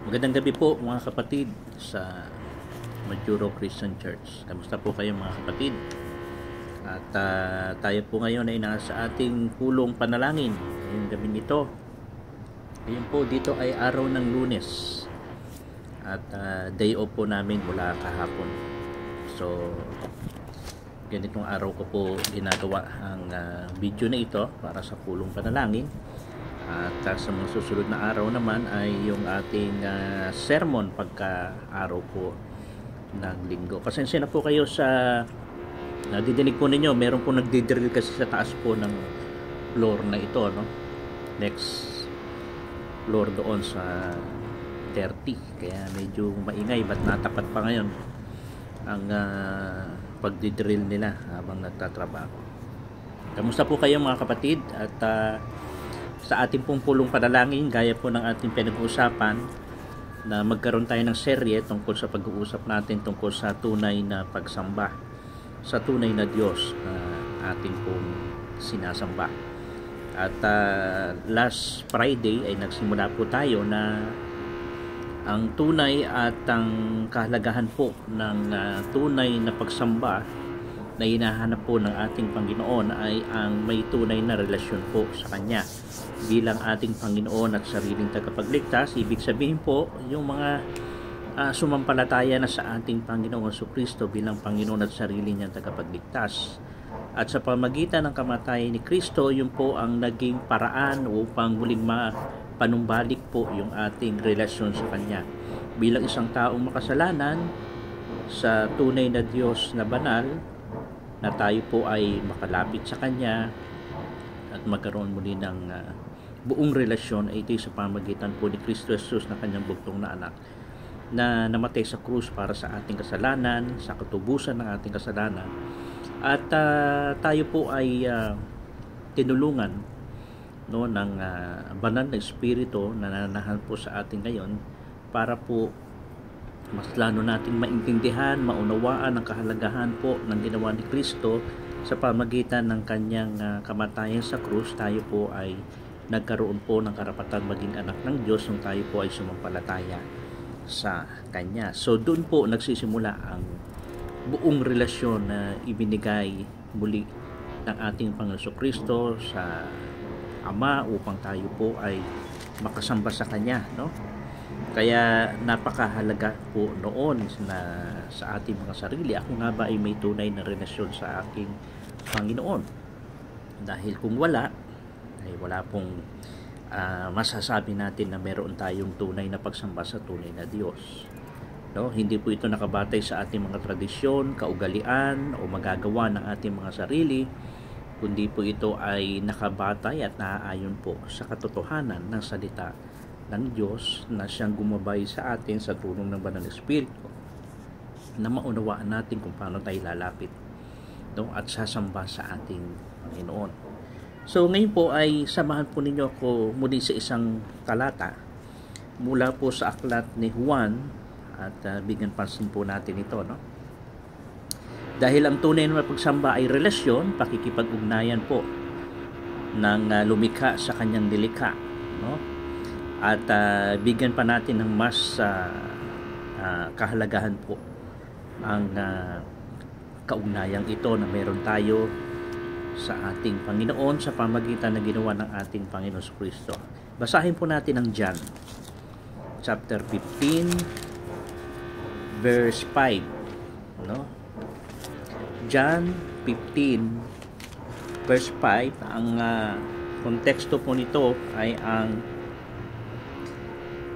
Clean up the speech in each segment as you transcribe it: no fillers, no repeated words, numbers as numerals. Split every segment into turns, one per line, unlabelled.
Magandang gabi po mga kapatid sa Majuro Christian Church. Kamusta po kayo mga kapatid? At tayo po ngayon ay nasa ating pulong panalangin ngayong gabi nito. Ngayon po dito ay araw ng Lunes at day off po namin mula kahapon. So ganitong araw ko po ginagawa ang video na ito para sa pulong panalangin. At sa mga susunod na araw naman ay yung ating sermon pagka araw po ng linggo. Pasensya na po kayo sa nadidinig po ninyo, meron po nagdidrill kasi sa taas po ng floor na ito, no? Next floor doon sa 30, kaya medyo maingay, ba't natapat pa ngayon ang pagdidrill nila habang nagtatrabaho. Kamusta po kayo mga kapatid? At sa ating pong pulong panalangin, gaya po ng ating pinag-uusapan, na magkaroon tayo ng serye tungkol sa pag-uusap natin tungkol sa tunay na pagsamba, sa tunay na Diyos na ating pong sinasamba. At last Friday ay nagsimula po tayo na ang tunay at ang kahalagahan po ng tunay na pagsamba na hinahanap po ng ating Panginoon ay ang may tunay na relasyon po sa Kanya bilang ating Panginoon at sariling tagapagligtas. Ibig sabihin po, yung mga sumampalataya na sa ating Panginoong Jesucristo bilang Panginoon at sarili niyang tagapagligtas. At sa pamagitan ng kamatayan ni Kristo, yun po ang naging paraan upang muling panumbalik po yung ating relasyon sa Kanya. Bilang isang taong makasalanan sa tunay na Diyos na banal, na tayo po ay makalapit sa Kanya at magkaroon muli ng buong relasyon, ay ito sa pamagitan po ni Kristo Jesus na Kanyang bugtong na anak na namatay sa krus para sa ating kasalanan, sa katubusan ng ating kasalanan. At tayo po ay tinulungan, no, ng banal na Espiritu na nananahan po sa atin ngayon para po mas lalo nating maintindihan, maunawaan ang kahalagahan po ng ginawa ni Kristo sa pamagitan ng Kanyang kamatayan sa krus. Tayo po ay nagkaroon po ng karapatan maging anak ng Diyos nung tayo po ay sumampalataya sa Kanya. So doon po nagsisimula ang buong relasyon na ibinigay muli ng ating Panginoon Kristo sa Ama upang tayo po ay makasamba sa Kanya, no? Kaya napakahalaga po noon na sa ating mga sarili, ako nga ba ay may tunay na relasyon sa aking Panginoon? Dahil kung wala, ay wala pong masasabi natin na meron tayong tunay na pagsamba sa tunay na Diyos. No? Hindi po ito nakabatay sa ating mga tradisyon, kaugalian o magagawa ng ating mga sarili, kundi po ito ay nakabatay at naaayon po sa katotohanan ng salita ng Diyos na siyang gumabay sa atin sa tulong ng Banal na Espiritu, na maunawaan natin kung paano tayo lalapit, no, at sasamba sa ating Panginoon. So ngayon po ay samahan po ninyo ako muli sa isang talata mula po sa aklat ni Juan at bigyan pansin po natin ito, no? Dahil ang tunay na pagsamba ay relasyon, pakikipag-ugnayan po ng lumikha sa kanyang nilikha, no? At bigyan pa natin ng mas kahalagahan po ang kaugnayang ito na meron tayo sa ating Panginoon sa pamagitan na ginawa ng ating Panginoon Kristo. Basahin po natin ang John chapter 15 verse 5, no? John 15 verse 5, ang konteksto po nito ay ang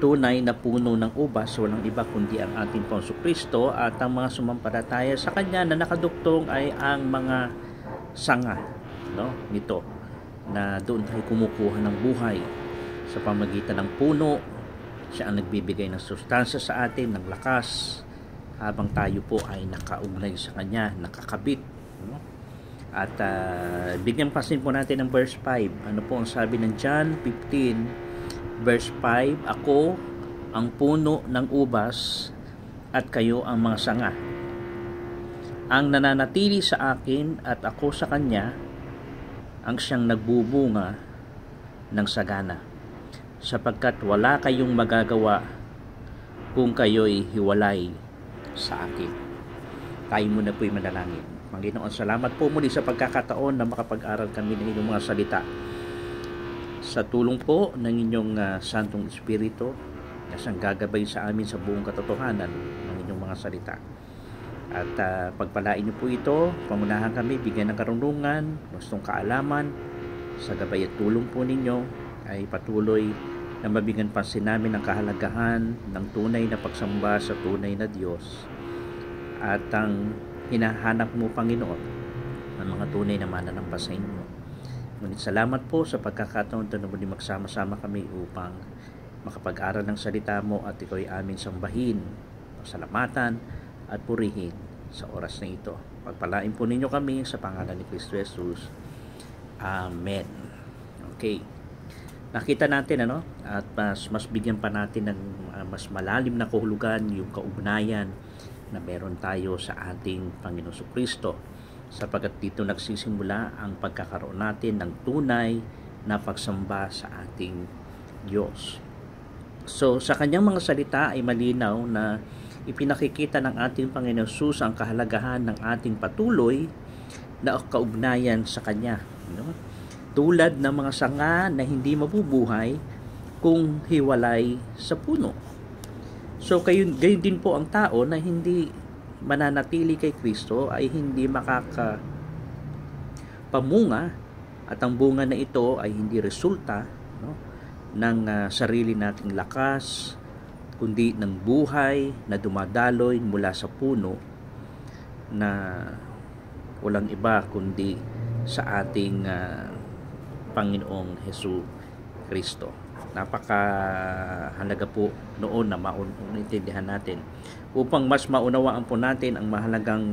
tunay na puno ng ubas, walang iba kundi ang ating Panginoong Kristo, at ang mga sumampalataya sa Kanya na nakaduktong ay ang mga sanga, no, nito, na doon tayo kumukuha ng buhay sa pamagitan ng puno. Siya ang nagbibigay ng sustansya sa atin, ng lakas, habang tayo po ay nakaugnay sa Kanya, nakakabit, no? At bigyan pasin po natin ng verse 5. Ano po ang sabi ng John 15 verse 5, ako ang puno ng ubas at kayo ang mga sanga. Ang nananatili sa akin at ako sa Kanya, ang siyang nagbubunga ng sagana, sapagkat wala kayong magagawa kung kayo'y hiwalay sa akin. Tayo muna po'y manalangin. Panginoon, salamat po muli sa pagkakataon na makapag-aral kami ng inyong mga salita. Sa tulong po ng inyong Santong Espiritu na siyang gagabay sa amin sa buong katotohanan ng inyong mga salita. At pagpalain niyo po ito, pamunahan kami, bigyan ng karunungan, gustong kaalaman, sa gabay at tulong po ninyo ay patuloy na mabigyan pansin namin ang kahalagahan ng tunay na pagsamba sa tunay na Diyos at ang hinahanap mo, Panginoon, ng mga tunay na mananamba sa inyo. Ngunit salamat po sa pagkakataon na muli magsama-sama kami upang makapag-aral ng salita mo at ito'y aming sambahin, pasalamatan at purihin sa oras na ito. Pagpalain po ninyo kami sa pangalan ni Kristo Jesus. Amen. Okay. Nakita natin at mas bigyan pa natin ng mas malalim na kahulugan yung kaugnayan na meron tayo sa ating Panginoon Kristo, sapagkat dito nagsisimula ang pagkakaroon natin ng tunay na pagsamba sa ating Diyos. So sa kanyang mga salita ay malinaw na ipinakikita ng ating Panginoon Jesus ang kahalagahan ng ating patuloy na kaugnayan sa Kanya. Tulad ng mga sanga na hindi mabubuhay kung hiwalay sa puno. So gayon din po ang tao na hindi mananatili kay Kristo ay hindi makakapamunga, at ang bunga na ito ay hindi resulta ng sarili nating lakas, kundi ng buhay na dumadaloy mula sa puno na walang iba kundi sa ating Panginoong Hesus Kristo. Napakahalaga po noon na maintindihan natin upang mas maunawaan po natin ang mahalagang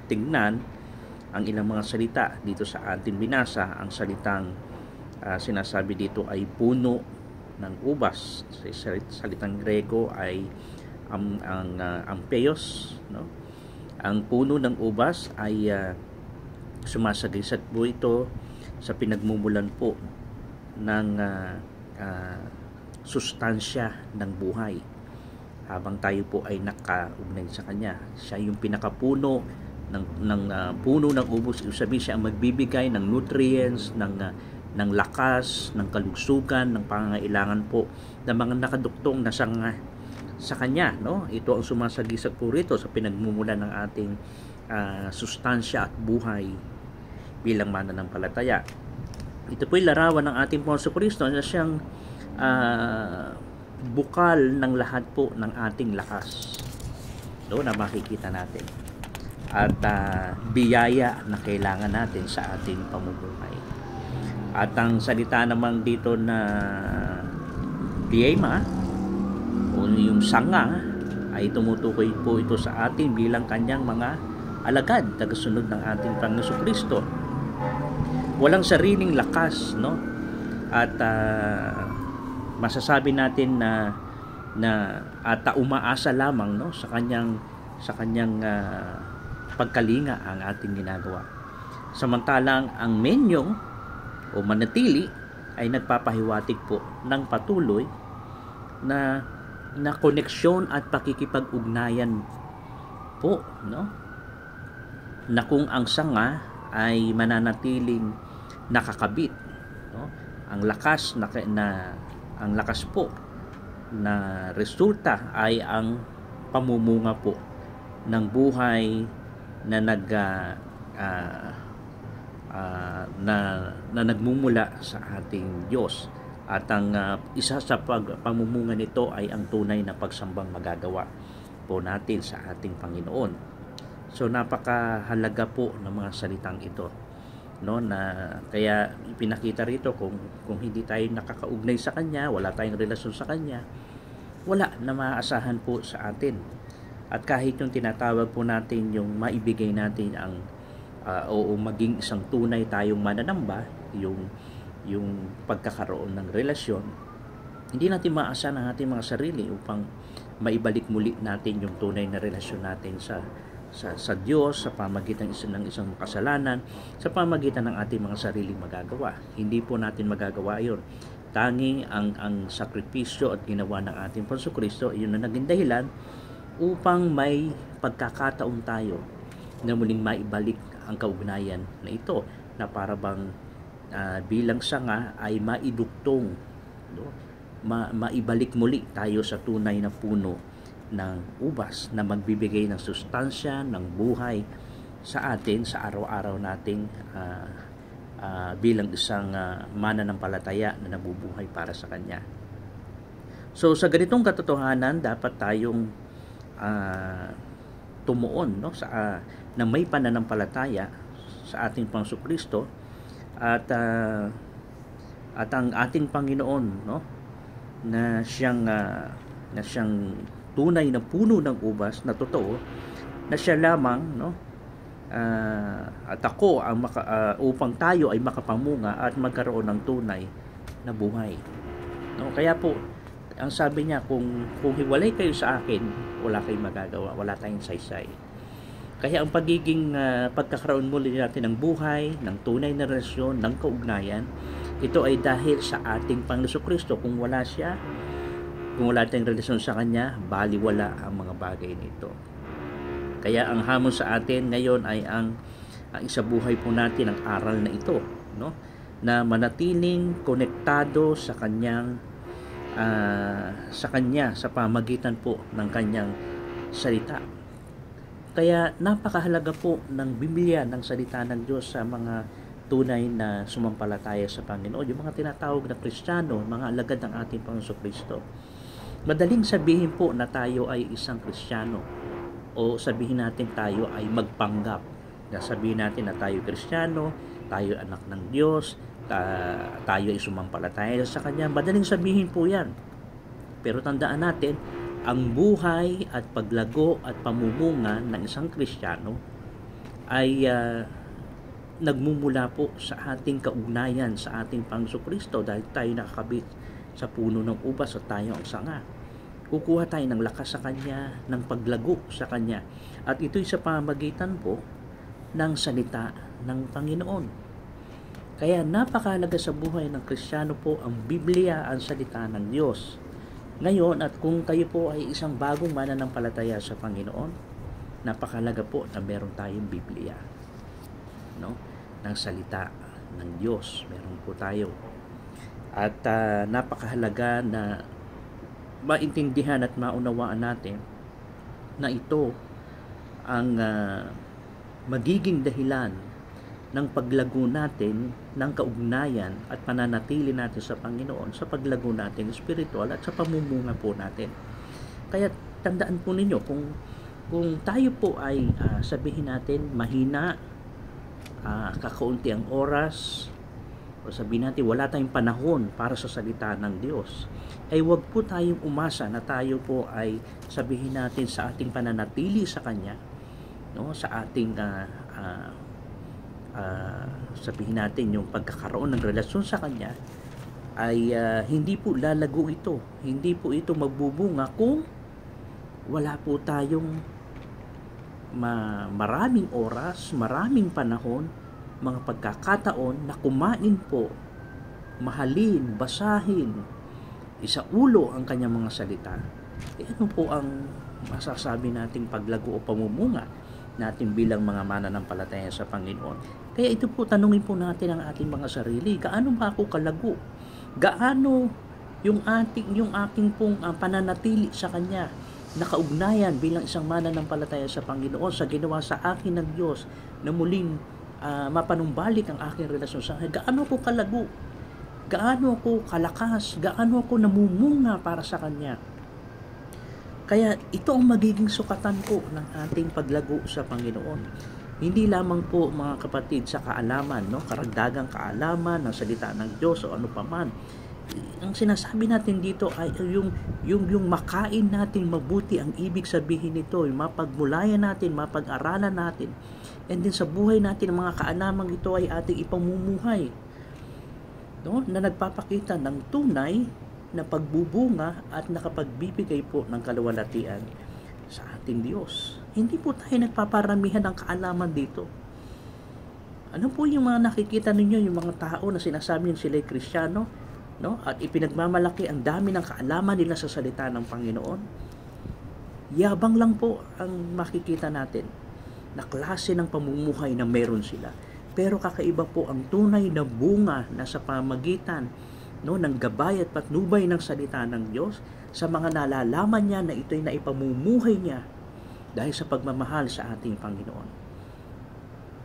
tingnan ang ilang mga salita dito sa ating binasa. Ang salitang sinasabi dito ay puno ng ubas. Sa salitang Grego ay ampeos, Ang puno ng ubas ay sumasagisat po ito sa pinagmumulan po ng sustansya ng buhay habang tayo po ay nakaugnay sa Kanya. Siya yung pinakapuno ng puno ng ubos. Ibig sabihin, siya ang magbibigay ng nutrients, ng lakas, ng kalugsugan, ng pangangailangan po ng mga nakaduktong na sanga sa Kanya. Ito ang sumasagisag po rito sa pinagmumulan ng ating sustansya at buhay bilang mananampalataya. Ito po'y larawan ng ating Panginoon Kristo na siyang bukal ng lahat po ng ating lakas. Na makikita natin. At biyaya na kailangan natin sa ating pamumuhay. At ang salita naman dito na biyema o yung sanga ay tumutukoy po ito sa atin bilang kanyang mga alagad, tagasunod ng ating Panginoon Kristo. Walang sariling lakas, at masasabi natin na umaasa lamang sa kanyang pagkalinga ang ating ginagawa. Samantalang ang menyong o manatili ay nagpapahiwatig po ng patuloy na koneksyon at pakikipag-ugnayan po, na kung ang sanga ay mananatiling nakakabit, ang lakas ang lakas po na resulta ay ang pamumunga po ng buhay na nagmumula sa ating Diyos. At ang isa sa pamumunga nito ay ang tunay na pagsambang magagawa po natin sa ating Panginoon. So napakahalaga po ng mga salitang ito, na kaya ipinakita rito kung hindi tayo nakakaugnay sa Kanya, wala tayong relasyon sa Kanya, wala na maaasahan po sa atin. At kahit yung tinatawag po natin yung maibigay natin ang o maging isang tunay tayong mananamba, yung pagkakaroon ng relasyon, hindi natin maasahan ang ating mga sarili upang maibalik muli natin yung tunay na relasyon natin sa Diyos, sa pamagitan ng isang kasalanan, sa pamagitan ng ating mga sariling magagawa. Hindi po natin magagawa yon Tanging ang sakripisyo at ginawa ng ating Panginoong Kristo, iyon na naging dahilan upang may pagkakataon tayo na muling maibalik ang kaugnayan na ito, na para bang bilang sanga ay maidugtong, no? Maibalik muli tayo sa tunay na puno ng ubas na magbibigay ng sustansya, ng buhay sa atin sa araw-araw nating bilang isang mananampalataya na nabubuhay para sa Kanya. So sa ganitong katotohanan, dapat tayong tumuon, no, na may pananampalataya sa ating Panginoong Kristo, at ang ating Panginoon, no, na siyang tunay na puno ng ubas na totoo, na siya lamang, no, at ako upang tayo ay makapamunga at magkaroon ng tunay na buhay, no? Kaya po ang sabi niya, kung hiwalay kayo sa akin, wala kayong magagawa, wala tayong saysay. Kaya ang pagkakaroon muli natin ng buhay, ng tunay na relasyon, ng kaugnayan, ito ay dahil sa ating Panginoon Kristo. Kung wala siya, kung wala tayong relasyon sa Kanya, baliwala ang mga bagay nito. Kaya ang hamon sa atin ngayon ay ang isabuhay po natin ang aral na ito, no? Na manatiling konektado sa Kanya sa pamagitan po ng Kanyang salita. Kaya napakahalaga po ng Biblia, ng salita ng Diyos sa mga tunay na sumampalataya sa Panginoon, yung mga tinatawag na Kristiyano, mga alagad ng ating Panginoon Kristo. Madaling sabihin po na tayo ay isang Kristiyano, o sabihin natin tayo ay magpanggap. Sabihin natin na tayo Kristiyano, tayo anak ng Diyos, tayo ay sumampalataya sa Kanya. Madaling sabihin po yan. Pero tandaan natin, ang buhay at paglago at pamumunga ng isang Kristiyano ay nagmumula po sa ating kaugnayan sa ating Panginoong Kristo, dahil tayo nakakabit sa puno ng ubas at tayo ang sanga. Kukuha tayo ng lakas sa Kanya, ng paglago sa Kanya. At ito'y sa pamamagitan po ng salita ng Panginoon. Kaya napakahalaga sa buhay ng Kristiyano po ang Biblia, ang salita ng Diyos. Ngayon, at kung kayo po ay isang bagong mananampalataya sa Panginoon, napakahalaga po na meron tayong Biblia, no? Ng salita ng Diyos. Meron po tayo. At napakahalaga na maintindihan at maunawaan natin na ito ang magiging dahilan ng paglago natin ng kaugnayan at pananatili natin sa Panginoon, sa paglago natin spiritual at sa pamumunga po natin. Kaya tandaan po ninyo, kung tayo po ay sabihin natin mahina, kakaunti ang oras, o sabihin natin wala tayong panahon para sa salita ng Diyos, ay huwag po tayong umasa na tayo po ay sabihin natin sa ating pananatili sa Kanya, no, sa ating sabihin natin yung pagkakaroon ng relasyon sa Kanya ay hindi po lalago ito, hindi po ito magbubunga kung wala po tayong maraming oras, maraming panahon, mga pagkakataon na kumain po, mahalin, basahin, isaulo ang Kanyang mga salita. Ano po ang masasabi nating paglago o pamumunga natin bilang mga mananampalataya sa Panginoon? Kaya ito po, tanungin po natin ang ating mga sarili, gaano ba ako kalago? Gaano yung aking pong pananatili sa Kanya, nakaugnayan bilang isang mananampalataya sa Panginoon sa ginawa sa akin ng Diyos na muling mapanumbalik ang aking relasyon sa Kanya? Gaano ako kalago? Gaano ako kalakas? Gaano ako namumunga para sa Kanya? Kaya ito ang magiging sukatan po ng ating paglago sa Panginoon. Hindi lamang po, mga kapatid, sa kaalaman, no, karagdagang kaalaman ng salita ng Diyos o ano paman. Ang sinasabi natin dito ay yung makain natin mabuti, ang ibig sabihin nito, yung mapagmulayan natin, mapag-aralan natin. And then sa buhay natin, ang mga kaalamang ito ay ating ipamumuhay, no, na nagpapakita ng tunay na pagbubunga at nakapagbibigay po ng kaluwalhatian sa ating Diyos. Hindi po tayo nagpaparamihan ng kaalaman dito. Ano po yung mga nakikita ninyo, yung mga tao na sinasabi nyo sila ay Kristiyano, no? At ipinagmamalaki ang dami ng kaalaman nila sa salita ng Panginoon. Yabang lang po ang makikita natin na klase ng pamumuhay na meron sila. Pero kakaiba po ang tunay na bunga na sa pamagitan, no, ng gabay at patnubay ng salita ng Diyos sa mga nalalaman niya na ito'y naipamumuhay niya dahil sa pagmamahal sa ating Panginoon.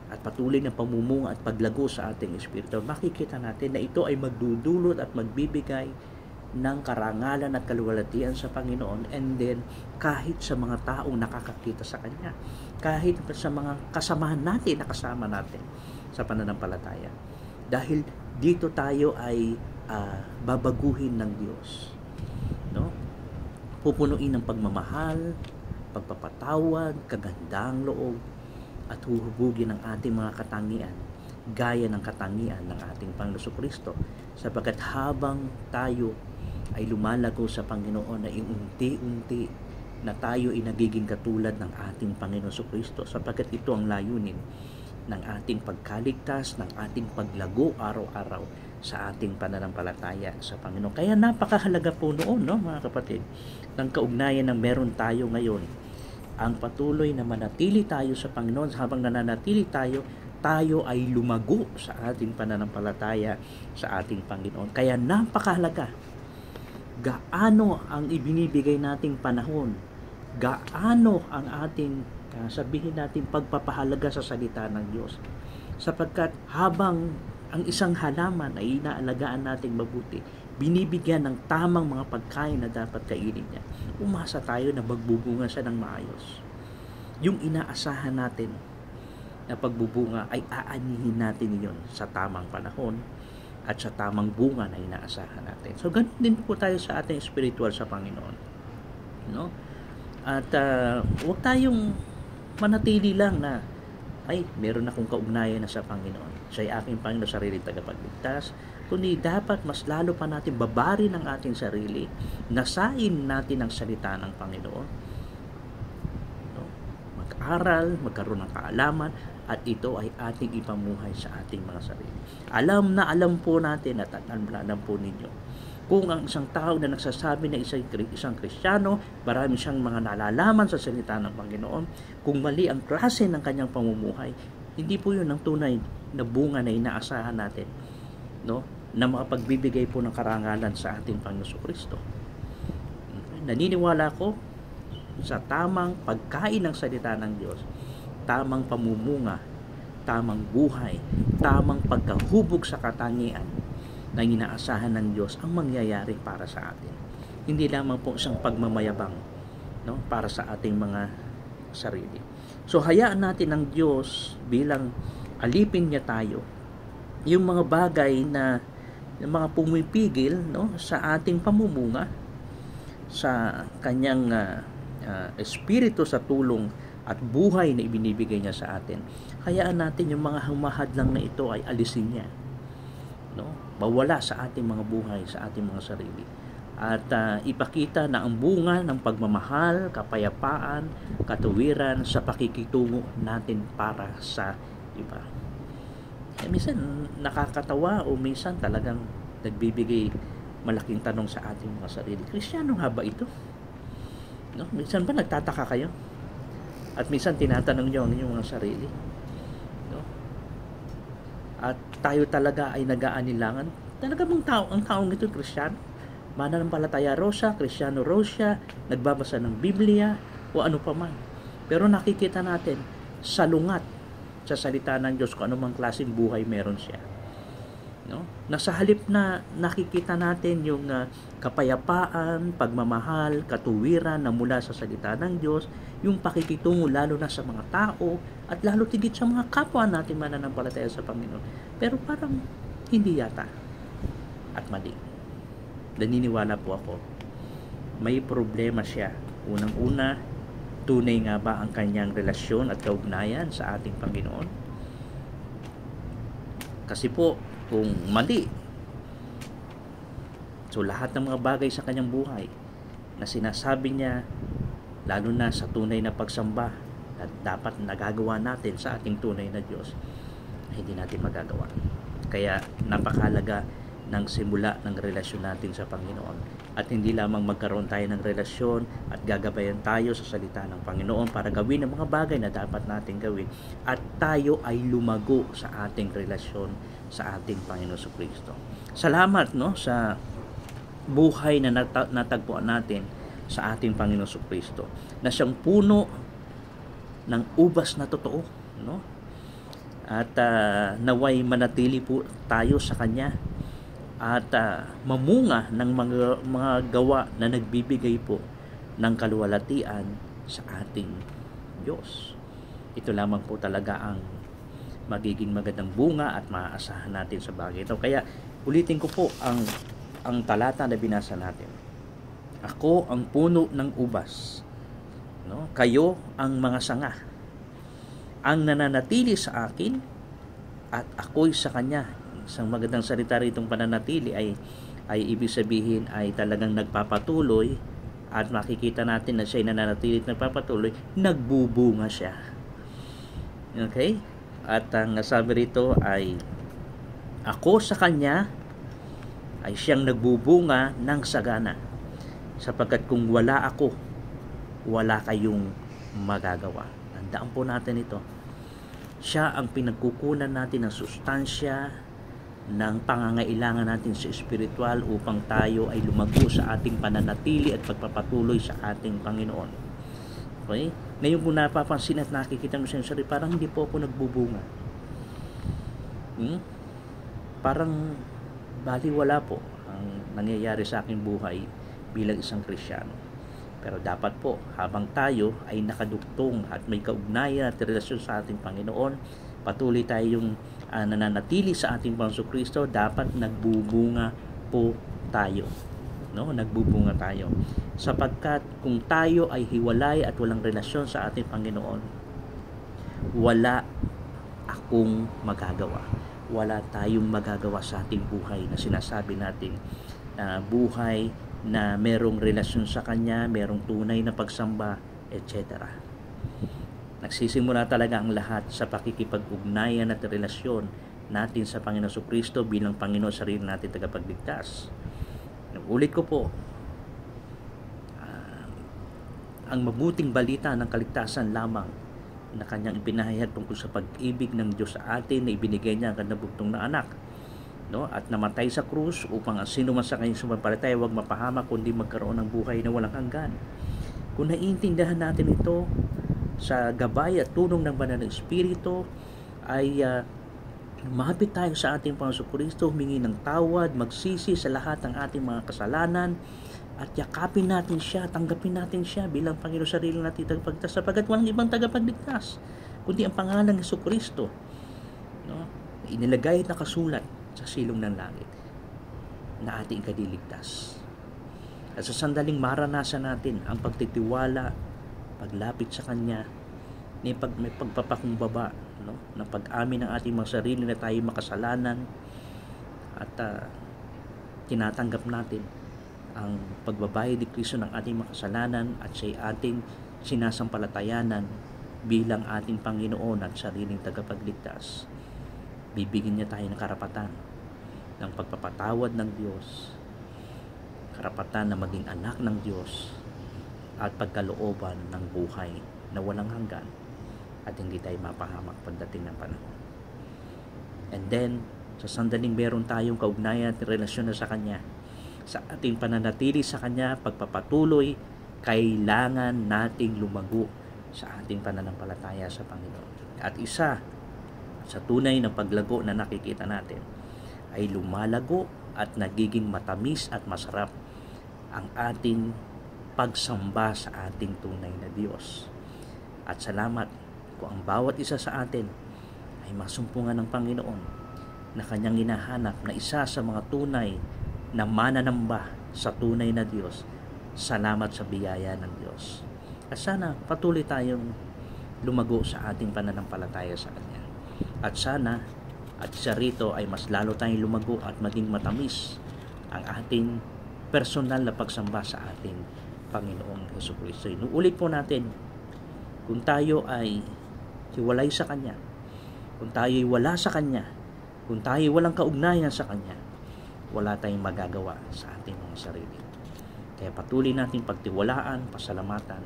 At patuloy na pamumunga at paglago sa ating espiritu, makikita natin na ito ay magdudulot at magbibigay ng karangalan at kaluwalhatian sa Panginoon, and then kahit sa mga taong nakakakita sa Kanya, kahit sa mga kasamahan natin, nakasama natin sa pananampalataya. Dahil dito tayo ay babaguhin ng Diyos, no? Pupunuin ng pagmamahal, pagpapatawad, kagandang loob, at huhubugin ang ating mga katangian gaya ng katangian ng ating Panginoon Kristo, sapagkat habang tayo ay lumalago sa Panginoon, ay unti-unti na tayo ay nagiging katulad ng ating Panginoon Kristo, sapagkat ito ang layunin ng ating pagkaligtas, ng ating paglago araw-araw sa ating pananampalataya sa Panginoon. Kaya napakahalaga po noon, no, mga kapatid, ng kaugnayan na meron tayo ngayon, ang patuloy na manatili tayo sa Panginoon. Habang nananatili tayo, tayo ay lumago sa ating pananampalataya sa ating Panginoon. Kaya napakahalaga gaano ang ibinibigay nating panahon, gaano ang ating sabihin natin pagpapahalaga sa salita ng Diyos, sapagkat habang ang isang halaman ay inaalagaan nating mabuti, binibigyan ng tamang mga pagkain na dapat kainin niya, umasa tayo na magbubunga siya ng maayos. Yung inaasahan natin na pagbubunga ay aanihin natin yon sa tamang panahon at sa tamang bunga na inaasahan natin. So ganun din po tayo sa ating spiritual sa Panginoon, no? At huwag tayong manatili lang na ay meron akong kaugnayan na sa Panginoon, siya ay aking Panginoon, sarili tagapagligtas, kundi dapat mas lalo pa natin babarin ang ating sarili, nasain natin ang salita ng Panginoon, no? Mag-aral, magkaroon ng kaalaman, at ito ay ating ipamuhay sa ating mga sarili. Alam na alam po natin at alam po ninyo, kung ang isang tao na nagsasabi na isang Kristiyano, marami siyang mga nalalaman sa salita ng Panginoon, kung mali ang klase ng kanyang pamumuhay, hindi po yun ang tunay na bunga na inaasahan natin, no, na makapagbibigay po ng karangalan sa ating Panginoon Kristo. Naniniwala ko sa tamang pagkain ng salita ng Diyos, tamang pamumunga, tamang buhay, tamang pagkahubog sa katangian na inaasahan ng Diyos ang mangyayari para sa atin. Hindi lamang po isang pagmamayabang, no, para sa ating mga sarili. So hayaan natin ng Diyos bilang alipin niya tayo, yung mga bagay na yung mga pumipigil, no, sa ating pamumunga, sa kanyang espiritu sa tulong at buhay na ibinibigay niya sa atin. Hayaan natin yung mga humahadlang na ito ay alisin niya, no? Mawala sa ating mga buhay, sa ating mga sarili. At ipakita na ang bunga ng pagmamahal, kapayapaan, katuwiran sa pakikitungo natin para sa iba. Minsan nakakatawa o minsan talagang nagbibigay malaking tanong sa ating mga sarili. Kristiyano nga ba ito? No? Minsan ba nagtataka kayo? At minsan tinatanong nyo ang inyong mga sarili, no? At tayo talaga ay nag-aanilangan. Talaga bang ang taong ito Kristiyano? Mananampalataya raw siya, Kristiyano raw siya, nagbabasa ng Biblia o ano pa man. Pero nakikita natin salungat sa salita ng Diyos kung anumang klaseng buhay meron siya, no? Nasa halip na nakikita natin yung kapayapaan, pagmamahal, katuwiran na mula sa salita ng Diyos, yung pakikitungo lalo na sa mga tao at lalo tigit sa mga kapwa natin mananampalataya sa Panginoon. Pero parang hindi yata at mali. Naniniwala po ako, may problema siya. Unang-una, tunay nga ba ang kanyang relasyon at kaugnayan sa ating Panginoon? Kasi po, kung mali, so lahat ng mga bagay sa kanyang buhay na sinasabi niya, lalo na sa tunay na pagsamba na dapat nagagawa natin sa ating tunay na Diyos, hindi natin magagawa. Kaya napakahalaga ng simula ng relasyon natin sa Panginoon. At hindi lamang magkaroon tayo ng relasyon at gagabayan tayo sa salita ng Panginoon para gawin ang mga bagay na dapat natin gawin, at tayo ay lumago sa ating relasyon sa ating Panginoon Kristo. Salamat sa buhay na natagpuan natin sa ating Panginoon Kristo, na siyang puno ng ubas na totoo, at naway manatili po tayo sa Kanya at mamunga ng mga gawa na nagbibigay po ng kaluwalhatian sa ating Diyos. Ito lamang po talaga ang magiging magandang bunga at maaasahan natin sa bagay ito. Kaya ulitin ko po ang talata na binasa natin. Ako ang puno ng ubas, kayo ang mga sanga. Ang nananatili sa akin at ako'y sa Kanya. Isang magandang salita ritong pananatili ay ibig sabihin ay talagang nagpapatuloy, at makikita natin na siya'y nananatili at nagpapatuloy, nagbubunga siya. Okay? At ang sabi rito ay ako sa Kanya ay siyang nagbubunga ng sagana, sapagkat kung wala ako, wala kayong magagawa. Tandaan po natin ito. Siya ang pinagkukunan natin ng sustansya ng pangangailangan natin sa espiritual upang tayo ay lumago sa ating pananatili at pagpapatuloy sa ating Panginoon. Okay? Ngayon kung napapansin at nakikita mo sa sarili, parang hindi po ako nagbubunga. Parang baliwala po ang nangyayari sa aking buhay bilang isang Kristiyano. Pero dapat po, habang tayo ay nakaduktong at may kaugnayan at relasyon sa ating Panginoon, patuloy tayong nananatili sa ating Panginoon Kristo, dapat nagbubunga po tayo. Nagbubunga tayo. Sapagkat kung tayo ay hiwalay at walang relasyon sa ating Panginoon, wala akong magagawa. Wala tayong magagawa sa ating buhay na sinasabi natin buhay na merong relasyon sa Kanya, merong tunay na pagsamba, etc. Nagsisimula talaga ang lahat sa pakikipag-ugnayan at relasyon natin sa Panginoon Kristo bilang Panginoon sarili natin tagapagligtas. Ulit ko po, ang mabuting balita ng kaligtasan lamang na Kanyang ipinahayag tungkol sa pag-ibig ng Diyos sa atin, na ibinigay niya ang Kanyang bugtong na anak, at namatay sa krus upang ang sino man sa Kanyang sumampalataya huwag mapahamak kundi magkaroon ng buhay na walang hanggan. Kung naiintindihan natin ito sa gabay at tulong ng Banal na Espiritu, ay lumapit tayo sa ating Panginoon Kristo, humingi ng tawad, magsisi sa lahat ng ating mga kasalanan, at yakapin natin siya, tanggapin natin siya bilang Panginoon sarili natin tagapagligtas, sapagkat walang ibang tagapagligtas kundi ang pangalan ng Kristo, inilagay at nakasulat sa silong ng langit na ating kadiligtas. At sa sandaling maranasan natin ang pagtitiwala, paglapit sa Kanya, may pagpapakumbaba, ng pag-amin ng ating mga sarili na tayo makasalanan, at tinatanggap natin ang pagbabayad ni Kristo ng ating makasalanan at siya'y ating sinasampalatayanan bilang ating Panginoon at sariling tagapagligtas. Bibigyan niya tayo ng karapatan ng pagpapatawad ng Diyos, karapatan na maging anak ng Diyos, at pagkalooban ng buhay na walang hanggan, at hindi tayo mapahamak pagdating ng panahon. And then, sa sandaling meron tayong kaugnayan at relasyon na sa Kanya, sa ating pananatili sa Kanya, pagpapatuloy, kailangan nating lumago sa ating pananampalataya sa Panginoon. At isa sa tunay na paglago na nakikita natin ay lumalago at nagiging matamis at masarap ang ating pagsamba sa ating tunay na Diyos. At salamat kung ang bawat isa sa atin ay masumpungan ng Panginoon na Kanyang hinahanap na isa sa mga tunay na mananamba sa tunay na Diyos. Salamat sa biyaya ng Diyos. At sana patuloy tayong lumago sa ating pananampalataya sa Kanya. At sana at isa rito ay mas lalo tayong lumago at maging matamis ang ating personal na pagsamba sa ating Panginoong Jesucristo. Inuulit po natin, kung tayo ay hiwalay sa Kanya, kung tayo ay wala sa Kanya, kung tayo ay walang kaugnayan sa Kanya, wala tayong magagawa sa ating mga sarili. Kaya patuloy nating pagtiwalaan, pasalamatan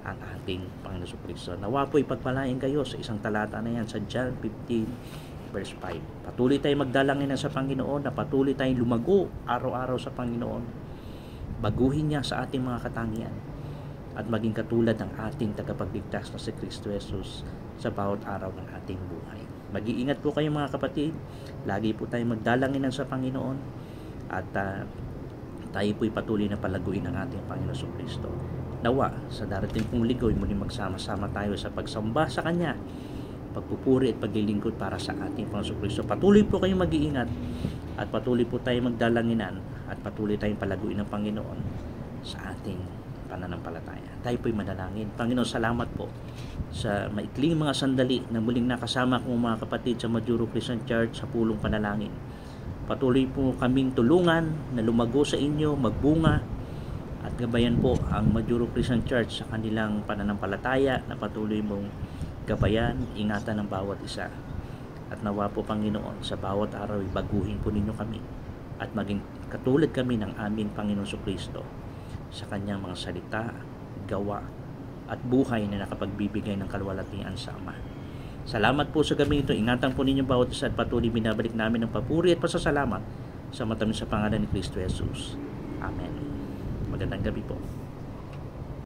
ang ating Panginoon Jesucristo. Nawa po ipagpalain kayo sa isang talata na yan sa John 15 verse 5. Patuloy tayong magdalangin sa Panginoon, na patuloy tayong lumago araw-araw sa Panginoon. Baguhin niya sa ating mga katangian at maging katulad ng ating tagapagligtas na si Kristo Jesus sa bawat araw ng ating buhay. Mag-iingat po kayo mga kapatid. Lagi po tayong magdalangin sa Panginoon at tayo po'y patuloy na palaguin ng ating Panginoon Jesucristo. Nawa, sa darating pong linggo, muling magsama-sama tayo sa pagsamba sa Kanya, pagpupuri at paglilingkod para sa ating Panginoon Jesucristo. Patuloy po kayong mag-iingat at patuloy po tayong magdalanginan at patuloy tayong palaguin ng Panginoon sa ating pananampalataya. Tayo po'y manalangin. Panginoon, salamat po sa maikling mga sandali na muling nakasama kong mga kapatid sa Majuro Christian Church sa pulong panalangin. Patuloy po kaming tulungan na lumago sa inyo, magbunga, at gabayan po ang Majuro Christian Church sa kanilang pananampalataya, na patuloy mong gabayan, ingatan ng bawat isa. At nawa po Panginoon, sa bawat araw baguhin po ninyo kami at maging katulad kami ng aming Panginoon Jesucristo sa kanyang mga salita, gawa at buhay na nakapagbibigay ng kaluwalhatian sa Ama. Salamat po sa gabi ito. Ingatan po ninyo bawat isa at patuloy binabalik namin ng papuri at pasasalamat sa matamis sa pangalan ni Kristo Jesus. Amen. Magandang gabi po.